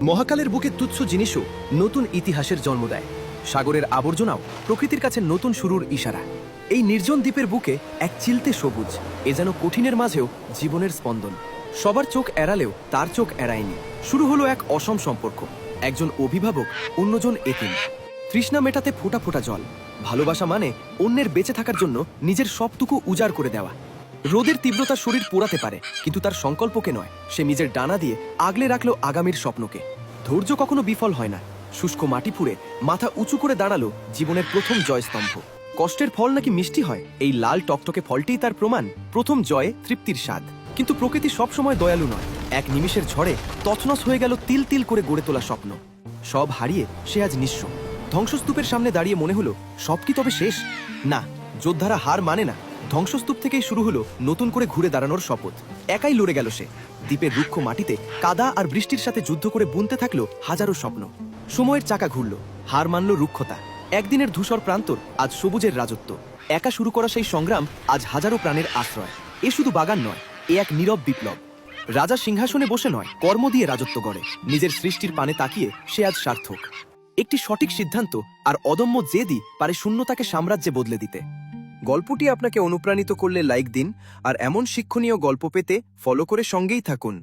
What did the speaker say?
মহাকালের বুকে তুচ্ছ জিনিসও নতুন ইতিহাসের জন্ম দেয়। সাগরের আবর্জনাও প্রকৃতির কাছে নতুন শুরুর ইশারা। এই নির্জন দ্বীপের বুকে এক চিলতে সবুজ, এ যেন কঠিনের মাঝেও জীবনের স্পন্দন। সবার চোখ এড়ালেও তার চোখ এড়ায়নি। শুরু হলো এক অসম সম্পর্ক, একজন অভিভাবক, অন্যজন এতিম। তৃষ্ণা মেটাতে ফোঁটা ফোঁটা জল। ভালোবাসা মানে অন্যের বেঁচে থাকার জন্য নিজের সবটুকু উজাড় করে দেওয়া। রোদের তীব্রতা শরীর পোড়াতে পারে, কিন্তু তার সংকল্পকে নয়। সে নিজের ডানা দিয়ে আগলে রাখলো আগামীর স্বপ্নকে। ধৈর্য কখনো বিফল হয় না। শুষ্ক মাটি ফুঁড়ে মাথা উঁচু করে দাঁড়ালো জীবনের প্রথম জয়স্তম্ভ। কষ্টের ফল নাকি মিষ্টি হয়, এই লাল টকটকে ফলটিই তার প্রমাণ। প্রথম জয়ে তৃপ্তির স্বাদ। কিন্তু প্রকৃতি সবসময় দয়ালু নয়। এক নিমিষের ঝড়ে তছনছ হয়ে গেল তিল তিল করে গড়ে তোলা স্বপ্ন। সব হারিয়ে সে আজ নিঃস্ব। ধ্বংসস্তূপের সামনে দাঁড়িয়ে মনে হলো, সব কি তবে শেষ? না, যোদ্ধারা হার মানে না। ধ্বংসস্তূপ থেকেই শুরু হলো নতুন করে ঘুরে দাঁড়ানোর শপথ। একাই লড়ে গেল সে। দ্বীপের রুক্ষ মাটিতে কাদা আর বৃষ্টির সাথে যুদ্ধ করে বুনতে থাকলো হাজারো স্বপ্ন। সময়ের চাকা ঘুরল, হার মানল রুক্ষতা। একদিনের ধূসর প্রান্তর আজ সবুজের রাজত্ব। একা শুরু করা সেই সংগ্রাম আজ হাজারো প্রাণের আশ্রয়। এ শুধু বাগান নয়, এ এক নীরব বিপ্লব। রাজা সিংহাসনে বসে নয়, কর্ম দিয়ে রাজত্ব গড়ে। নিজের সৃষ্টির পানে তাকিয়ে সে আজ সার্থক। একটি সঠিক সিদ্ধান্ত আর অদম্য জেদই পারে শূন্যতাকে সাম্রাজ্যে বদলে দিতে। গল্পটি আপনাকে অনুপ্রাণিত করলে লাইক দিন, আর এমন শিক্ষণীয় গল্প পেতে ফলো করে সঙ্গেই থাকুন।